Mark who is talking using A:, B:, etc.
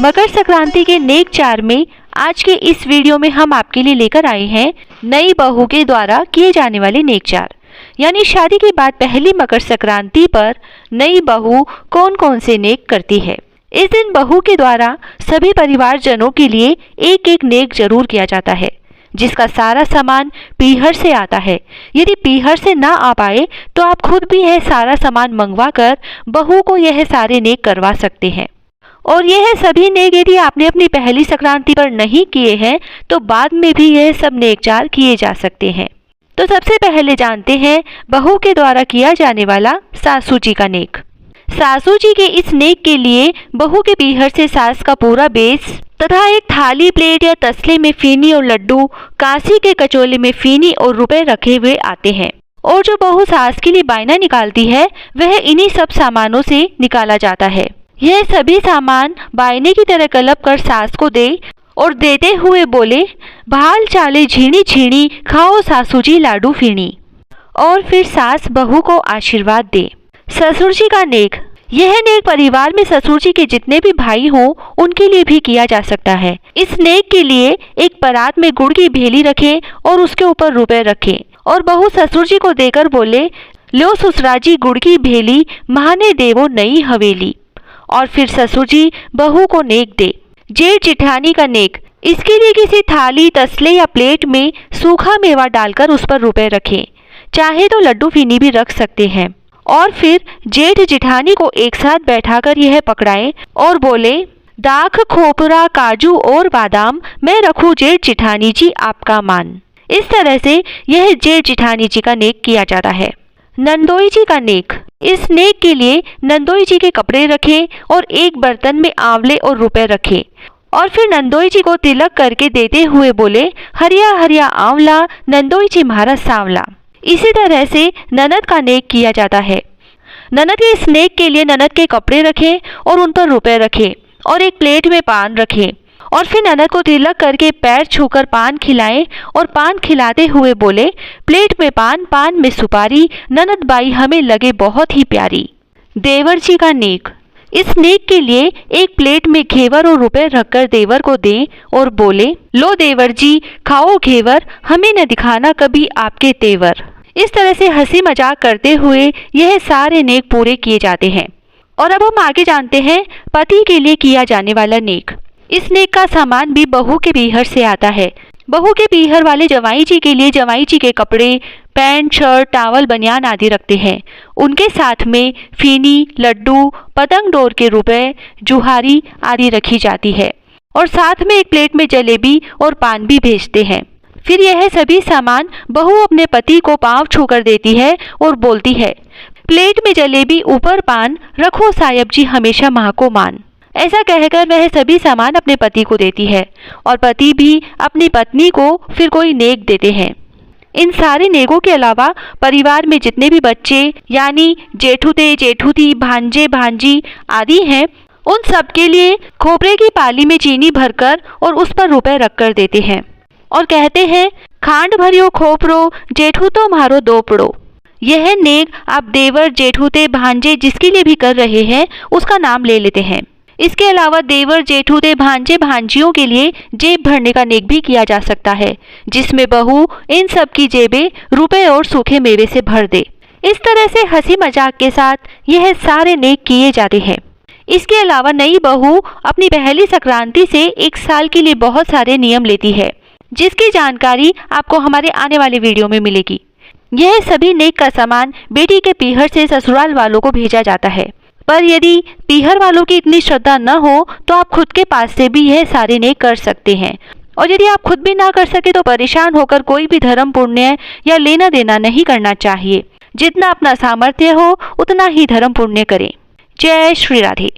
A: मकर संक्रांति के नेक 4 में आज के इस वीडियो में हम आपके लिए लेकर आए हैं नई बहू के द्वारा किए जाने वाले नेक 4, यानी शादी के बाद पहली मकर संक्रांति पर नई बहू कौन कौन से नेक करती है। इस दिन बहू के द्वारा सभी परिवारजनों के लिए एक एक नेक जरूर किया जाता है, जिसका सारा सामान पीहर से आता है। यदि पीहर से ना आ पाए तो आप खुद भी यह सारा सामान मंगवा कर बहू को यह सारे नेक करवा सकते हैं। और यह सभी नेक यदि आपने अपनी पहली संक्रांति पर नहीं किए हैं तो बाद में भी यह सब नेक 4 किए जा सकते हैं। तो सबसे पहले जानते हैं बहू के द्वारा किया जाने वाला सासू जी का नेक। सासू जी के इस नेक के लिए बहू के पीहर से सास का पूरा बेस तथा एक थाली, प्लेट या तसले में फीनी और लड्डू, कांसी के कचौले में फीनी और रुपए रखे हुए आते हैं। और जो बहू सास के लिए बायना निकालती है वह इन्हीं सब सामानों से निकाला जाता है। यह सभी सामान बायने की तरह कलप कर सास को दे और देते हुए बोले, भाल चाले झीणी झीणी, खाओ सासू जी लाडू फीणी। और फिर सास बहू को आशीर्वाद दे। ससुर जी का नेक। यह नेक परिवार में ससुर जी के जितने भी भाई हों उनके लिए भी किया जा सकता है। इस नेक के लिए एक परात में गुड़ की भेली रखे और उसके ऊपर रुपए रखे और बहू ससुर जी को देकर बोले, लो ससुराजी गुड़ की भेली, महाने देवो नई हवेली। और फिर ससुर जी बहू को नेक दे। जेठ जिठानी का नेक। इसके लिए किसी थाली, तसले या प्लेट में सूखा मेवा डालकर उस पर रुपए रखें, चाहे तो लड्डू फीनी भी रख सकते हैं। और फिर जेठ जिठानी को एक साथ बैठाकर यह पकड़ाएं और बोले, दाख खोपरा काजू और बादाम, मैं रखूं जेठ जिठानी जी आपका मान। इस तरह से यह जेठ जिठानी जी का नेक किया जाता है। नंदोई जी का नेक। इस नेक के लिए नंदोई जी के कपड़े रखें और एक बर्तन में आंवले और रुपए रखें और फिर नंदोई जी को तिलक करके देते हुए बोले, हरिया हरिया आंवला, नंदोई जी महाराज सांवला। इसी तरह से ननद का नेक किया जाता है। ननद के इस नेक के लिए ननद के कपड़े रखें और उन पर रुपए रखें और एक प्लेट में पान रखें और फिर ननद को तिलक करके पैर छूकर पान खिलाएं और पान खिलाते हुए बोले, प्लेट में पान, पान में सुपारी, ननद बाई हमें लगे बहुत ही प्यारी। देवर जी का नेक। इस नेक के लिए एक प्लेट में घेवर और रुपए रखकर देवर को दें और बोले, लो देवर जी खाओ घेवर, हमें न दिखाना कभी आपके तेवर। इस तरह से हंसी मजाक करते हुए यह सारे नेक पूरे किए जाते हैं। और अब हम आगे जानते हैं पति के लिए किया जाने वाला नेक। इस नेक का सामान भी बहू के पीहर से आता है। बहू के पीहर वाले जवाई जी के लिए जवाई जी के कपड़े, पैंट, शर्ट, टावल, बनियान आदि रखते हैं। उनके साथ में फीनी, लड्डू, पतंग डोर के रुपए, जुहारी आदि रखी जाती है और साथ में एक प्लेट में जलेबी और पान भी भेजते हैं। फिर यह सभी सामान बहू अपने पति को पांव छूकर देती है और बोलती है, प्लेट में जलेबी, ऊपर पान, रखो साहब जी हमेशा माँ को मान। ऐसा कहकर वह सभी सामान अपने पति को देती है और पति भी अपनी पत्नी को फिर कोई नेक देते हैं। इन सारे नेकों के अलावा परिवार में जितने भी बच्चे यानी जेठुते, जेठुती, भांजे, भांजी आदि हैं, उन सब के लिए खोपरे की पाली में चीनी भरकर और उस पर रुपए रखकर देते हैं और कहते हैं, खांड भरियो खोपरो, जेठू तो मारो दोपड़ो। यह नेक आप देवर, जेठुते, भांजे जिसके लिए भी कर रहे हैं उसका नाम ले लेते हैं। इसके अलावा देवर, जेठुते, भांजे, भांजियों के लिए जेब भरने का नेक भी किया जा सकता है, जिसमें बहू इन सब की जेबें रुपए और सूखे मेवे से भर दे। इस तरह से हंसी मजाक के साथ यह सारे नेक किए जाते हैं। इसके अलावा नई बहू अपनी पहली संक्रांति से 1 साल के लिए बहुत सारे नियम लेती है, जिसकी जानकारी आपको हमारे आने वाले वीडियो में मिलेगी। यह सभी नेक का सामान बेटी के पीहर से ससुराल वालों को भेजा जाता है, पर यदि पीहर वालों की इतनी श्रद्धा न हो तो आप खुद के पास से भी यह सारे नेक कर सकते हैं। और यदि आप खुद भी ना कर सके तो परेशान होकर कोई भी धर्म, पुण्य या लेना देना नहीं करना चाहिए। जितना अपना सामर्थ्य हो उतना ही धर्म पुण्य करें। जय श्री राधे।